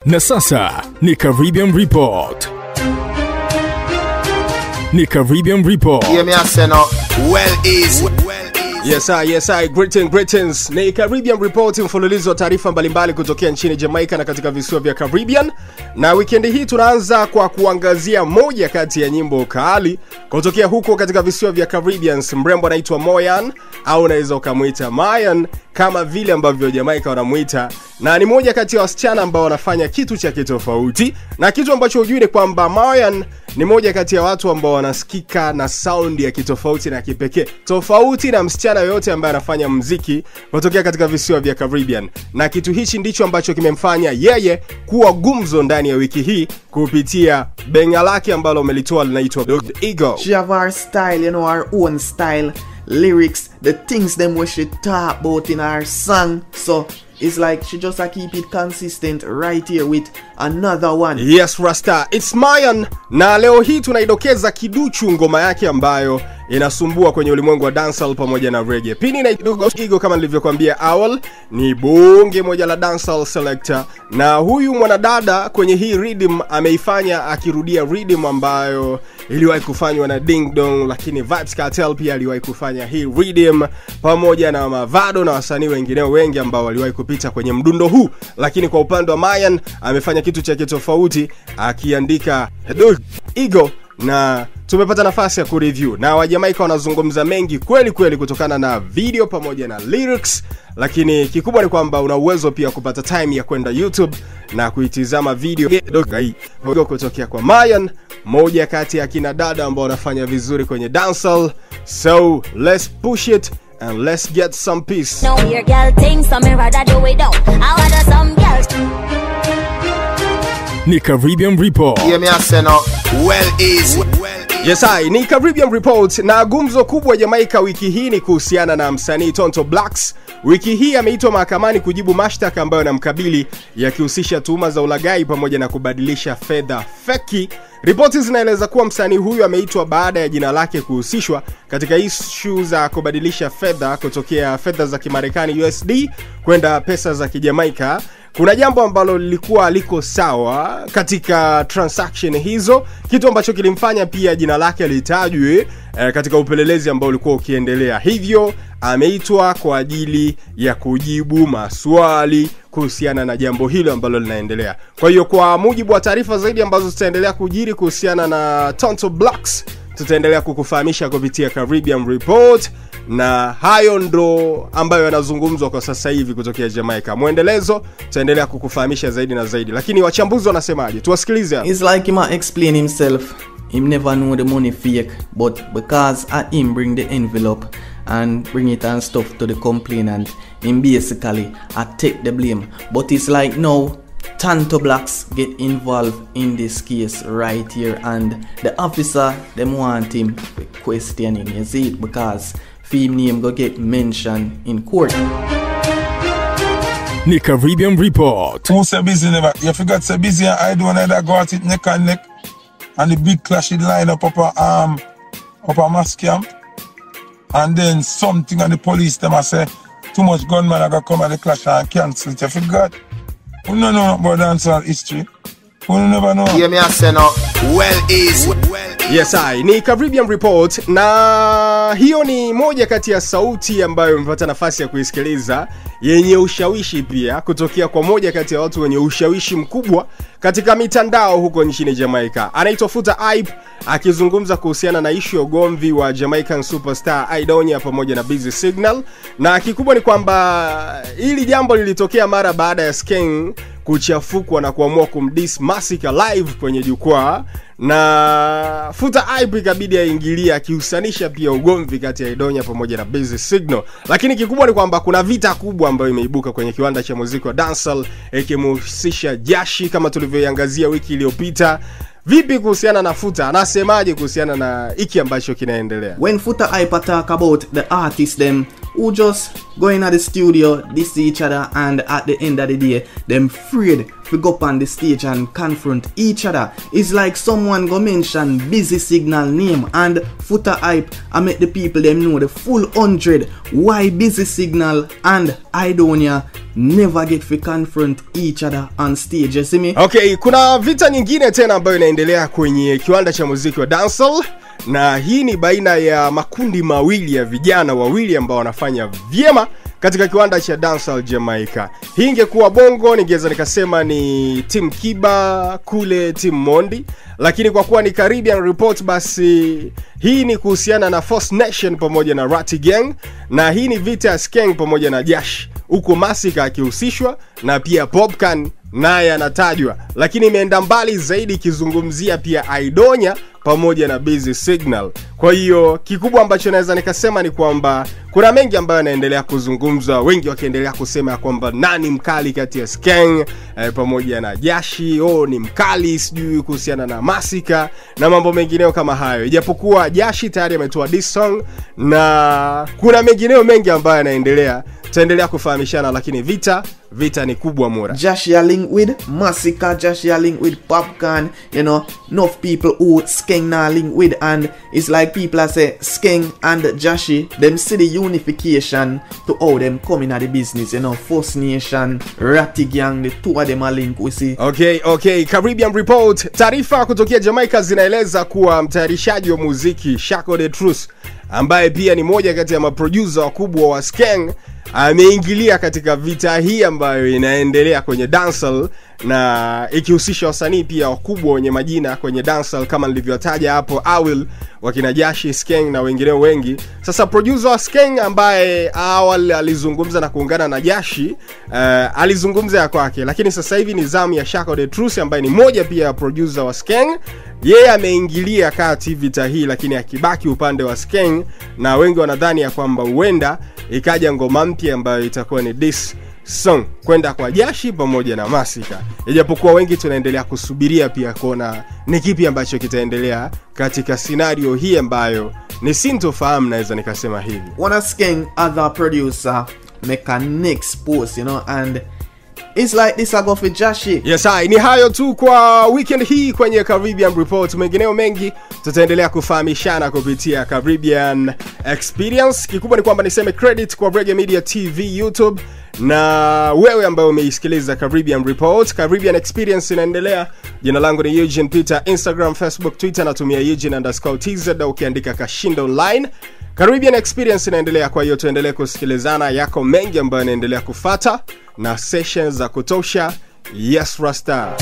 Na sasa ni Caribbean Report. Ni Caribbean Report. Hear me I say no. Well is. Yes I. Greetings. Ni Caribbean Report, mfululizo wa taarifa mbalimbali kutokea nchini Jamaica na katika visiwa vya Caribbean. Na weekend hii tunaanza kwa kuangazia moja kati ya nyimbo kali kutokea huko katika visiwa vya Caribbean. Mrembo anaitwa Moyan, au unaweza ukamuita Mayan kama vile ambavyo Jamaica wanamuita, na ni moja kati ya wasichana ambao wanafanya kitu cha kitofauti. Na kitu ambacho hujui ni kwamba Mayan ni moja kati ya watu ambao wanasikika na sound ya kitofauti na kipekee, tofauti na msichana yote ambaye anafanya muziki kutokea katika visiwa vya Caribbean. Na kitu hichi ndicho ambacho kimemfanya yeye kuwa gumzo ndani ya wiki hii kupitia benga lake ambalo umelitoa linaitwa Ego. She have her style, you know, her own style, lyrics, the things them we should talk about in her song. So it's like she just keep it consistent right here with another one. Yes, Rasta, it's Mayan. Na leo hii tunaidokeza kiduchu ngoma yake ambayo inasumbua kwenye ulimwengu wa dancehall pamoja na reggae. Pini na Ego, kama nilivyokuambia awal, ni bonge moja la dancehall selector. Na huyu mwanadada kwenye hii rhythm ameifanya akirudia rhythm ambayo iliwahi kufanywa na Ding Dong, lakini Vibes Cartel pia aliwahi kufanya hii rhythm pamoja na Mavado na wasanii wengineo wengi ambao waliwahi kupita kwenye mdundo huu. Lakini kwa upande wa Mayan amefanya kitu cha kitofauti akiandika Ego, na tumepata nafasi ya kureview. Na wa Jamaica wanazungumza mengi kweli kutokana na video pamoja na lyrics, lakini kikubwa ni kwamba una uwezo pia kupata time ya kwenda YouTube na kuitizama video kutokea kwa Mayan, moja kati ya kina dada ambao wanafanya vizuri kwenye dancehall. So let's push it and let's get some peace. No, your girl thinks I'm rather do it down. I want some girls. Ni Caribbean Report. Hear me I say no. Well is. Yes ni Caribbean Report. Na gumzo kubwa Jamaica wiki hii ni kuhusiana na msanii Tonto Blacks. Wiki hii ameitwa Mahakamani kujibu mashtaka ambayo yanamkabili yakihusisha tuhuma za ulaghai pamoja na kubadilisha fedha feki. Ripoti zinaeleza kuwa msanii huyu ameitwa baada ya jina lake kuhusishwa katika issue za kubadilisha fedha kutokea fedha za Kimarekani USD kwenda pesa za Kijamaika. Kuna jambo ambalo lilikuwa liko sawa katika transaction hizo, kitu ambacho kilimfanya pia jina lake litajwe katika upelelezi ambao ulikuwa ukiendelea. Hivyo ameitwa kwa ajili ya kujibu maswali kuhusiana na jambo hilo ambalo linaendelea. Kwa hiyo kwa mujibu wa taarifa zaidi ambazo zitaendelea kujiri kuhusiana na Tonto Blacks, tutaendelea kukufahamisha kupitia Caribbean Report, na hayo ndo ambayo yanazungumzwa kwa sasa hivi kutokea Jamaica. Muendelezo tutaendelea kukufahamisha zaidi na zaidi, lakini wachambuzi wanasemaje? Tuwasikilize. It's like him explain himself. Him never know the money fake, but because him bring the envelope and bring it and stuff to the complainant, him basically take the blame. But it's like now Tonto Blacks get involved in this case right here, and the officer them want him questioning, you see it, because him name go get mentioned in court. Ni Caribbean Report. Who say busy never? You forgot say busy and I do another go at it neck and neck, and the big clash it line up a Masicka, and then something and the police them I say too much gunman I got come at the clash and cancel it. You forgot? We don't know about dancehall history. We never know. Hear me I say no. Well is. Yes ni Caribbean Report. Na hiyo ni moja kati ya sauti ambayo umepata nafasi ya kuisikiliza, yenye ushawishi pia kutokea kwa moja kati ya watu wenye ushawishi mkubwa katika mitandao huko nchini Jamaica. Anaitwa Futa Hype, akizungumza kuhusiana na issue ya ugomvi wa Jamaican superstar Aitwa pamoja na Busy Signal. Na kikubwa ni kwamba hili jambo lilitokea mara baada ya Skeng kuchafukwa na kuamua kumdiss Masicka live kwenye jukwaa, na Futa Hype ikabidi aingilia akihusanisha pia ugomvi kati ya Aitwa pamoja na Busy Signal. Lakini kikubwa ni kwamba kuna vita kubwa ambayo imeibuka kwenye kiwanda cha muziki wa dancehall ikimhusisha Jashiii kama tulivyoiangazia wiki iliyopita. Vipi kuhusiana na Futa? Anasemaje kuhusiana na hiki ambacho kinaendelea? When Futa Hype talk about the artists them who just go in at the studio, diss each other, and at the end of the day, them afraid to go up on the stage and confront each other. It's like someone go mention Busy Signal name and Futa Hype and make the people them know the full 100 why Busy Signal and Aitwa never get to confront each other on stage, you see me? Okay, kuna vita nyingine tena ambayo inaendelea kwenye kiwanda cha muziki wa dancehall, na hii ni baina ya makundi mawili ya vijana wawili ambao wanafanya vyema katika kiwanda cha dancehall Jamaica. Hii ingekuwa bongo ningeweza nikasema ni team Kiba kule team Mondi, lakini kwa kuwa ni Caribbean Report basi hii ni kuhusiana na First Nation pamoja na Ratty Gang, na hii ni vita ya Skeng pamoja na Jashiii, huko Masicka akihusishwa na pia Popcan naye anatajwa, lakini imeenda mbali zaidi ikizungumzia pia Aidonya pamoja na Busy Signal. Kwa hiyo kikubwa ambacho naweza nikasema ni kwamba kuna mengi ambayo yanaendelea kuzungumzwa, wengi wakiendelea kusema kwamba nani mkali kati ya Skeng pamoja na Jashiii, ni mkali sijui kuhusiana na Masicka na mambo mengineo kama hayo. Ijapokuwa Jashiii tayari ametoa diss song na kuna mengineo mengi ambayo yanaendelea, tutaendelea kufahamishana, lakini vita ni kubwa mura. Jashiii link with Masicka, Jashiii link with Popcan, you know, enough people who Skeng na link with, and it's like people are say Skeng and Jashiii, them see the unification to how them come in at the business, you know, First Nation, Ratty Gang, the two of them are link, we see. Okay, Caribbean Report. Taarifa kutokea Jamaica zinaeleza kuwa mtayarishaji wa muziki Shako the Truth, ambaye pia ni moja kati ya maproducer wakubwa wa Skeng, ameingilia katika vita hii ambayo inaendelea kwenye dancehall, na ikihusisha wasanii pia wakubwa wenye majina kwenye dancehall kama nilivyotaja hapo awali, wakina Jashiii, Skeng na wengineo wengi. Sasa producer wa Skeng ambaye awali alizungumza na kuungana na Jashiii, alizungumza ya kwake, lakini sasa hivi ni zamu ya Shako the Truth ambaye ni moja pia producer wa Skeng. Yeye ameingilia kati vita hii, lakini akibaki upande wa Skeng, na wengi wanadhani ya kwamba huenda ikaja ngoma mpya ambayo itakuwa ni diss song kwenda kwa Jashiii pamoja na Masicka. Ijapokuwa wengi tunaendelea kusubiria pia kuona ni kipi ambacho kitaendelea katika scenario hii ambayo ni sintofahamu, naweza nikasema hivi. One of Skeng other producer make a next post, you know, and it's like this I go for Jashiii. Yes, ni hayo tu kwa weekend hii kwenye Caribbean Report. Mengineo mengi tutaendelea kufahamishana kupitia Caribbean Experience. Kikubwa ni kwamba niseme credit kwa Reggae Media TV YouTube, na wewe ambaye umeisikiliza Caribbean Report. Caribbean Experience inaendelea. Jina langu ni Eugene Peter, Instagram, Facebook, Twitter natumia Eugene_TZ, ukiandika Kashinda Online. Caribbean Experience inaendelea, kwa hiyo tuendelee kusikilizana. Yako mengi ambayo yanaendelea kufuata na sessions za kutosha. Yes Rasta.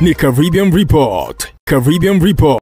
Ni Caribbean Report. Caribbean Report.